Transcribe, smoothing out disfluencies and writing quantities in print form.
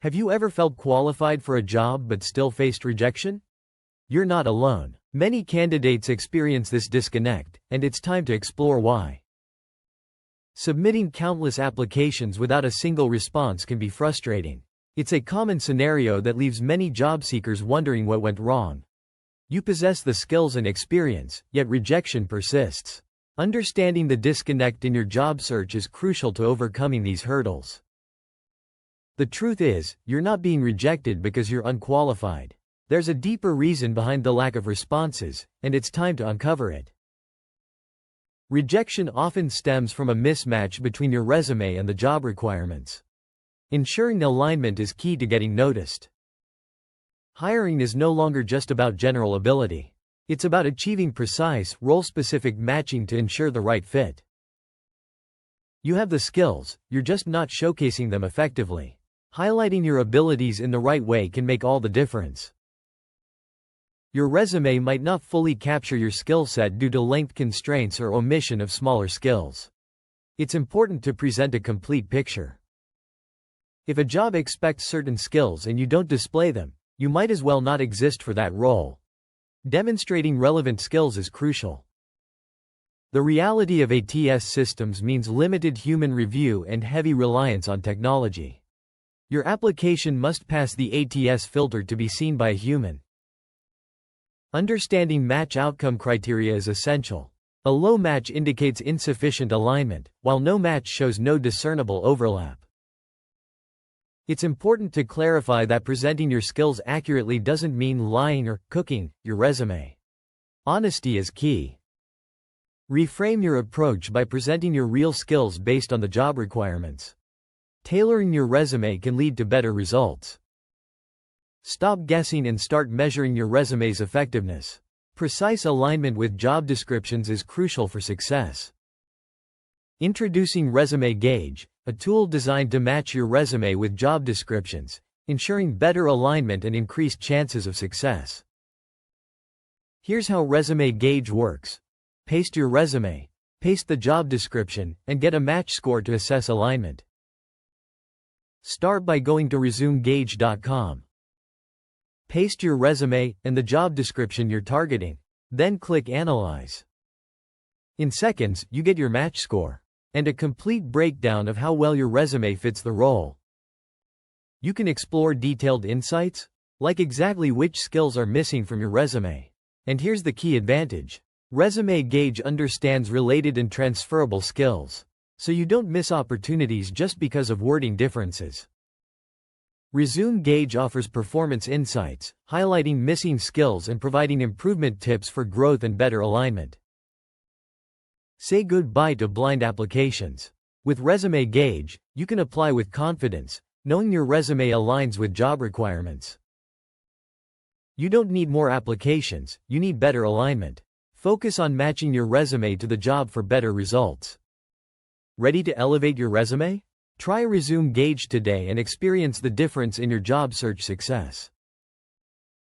Have you ever felt qualified for a job but still faced rejection? You're not alone. Many candidates experience this disconnect, and it's time to explore why. Submitting countless applications without a single response can be frustrating. It's a common scenario that leaves many job seekers wondering what went wrong. You possess the skills and experience, yet rejection persists. Understanding the disconnect in your job search is crucial to overcoming these hurdles. The truth is, you're not being rejected because you're unqualified. There's a deeper reason behind the lack of responses, and it's time to uncover it. Rejection often stems from a mismatch between your resume and the job requirements. Ensuring alignment is key to getting noticed. Hiring is no longer just about general ability. It's about achieving precise, role-specific matching to ensure the right fit. You have the skills, you're just not showcasing them effectively. Highlighting your abilities in the right way can make all the difference. Your resume might not fully capture your skill set due to length constraints or omission of smaller skills. It's important to present a complete picture. If a job expects certain skills and you don't display them, you might as well not exist for that role. Demonstrating relevant skills is crucial. The reality of ATS systems means limited human review and heavy reliance on technology. Your application must pass the ATS filter to be seen by a human. Understanding match outcome criteria is essential. A low match indicates insufficient alignment, while no match shows no discernible overlap. It's important to clarify that presenting your skills accurately doesn't mean lying or cooking your resume. Honesty is key. Reframe your approach by presenting your real skills based on the job requirements. Tailoring your resume can lead to better results. Stop guessing and start measuring your resume's effectiveness. Precise alignment with job descriptions is crucial for success. Introducing Resume Gauge, a tool designed to match your resume with job descriptions, ensuring better alignment and increased chances of success. Here's how Resume Gauge works. Paste your resume, paste the job description, and get a match score to assess alignment. Start by going to resumegauge.com. Paste your resume and the job description you're targeting, then click Analyze. In seconds, you get your match score and a complete breakdown of how well your resume fits the role. You can explore detailed insights, like exactly which skills are missing from your resume. And here's the key advantage. Resume Gauge understands related and transferable skills, so you don't miss opportunities just because of wording differences. Resume Gauge offers performance insights, highlighting missing skills and providing improvement tips for growth and better alignment. Say goodbye to blind applications. With Resume Gauge, you can apply with confidence, knowing your resume aligns with job requirements. You don't need more applications, you need better alignment. Focus on matching your resume to the job for better results. Ready to elevate your resume? Try Resume Gauge today and experience the difference in your job search success.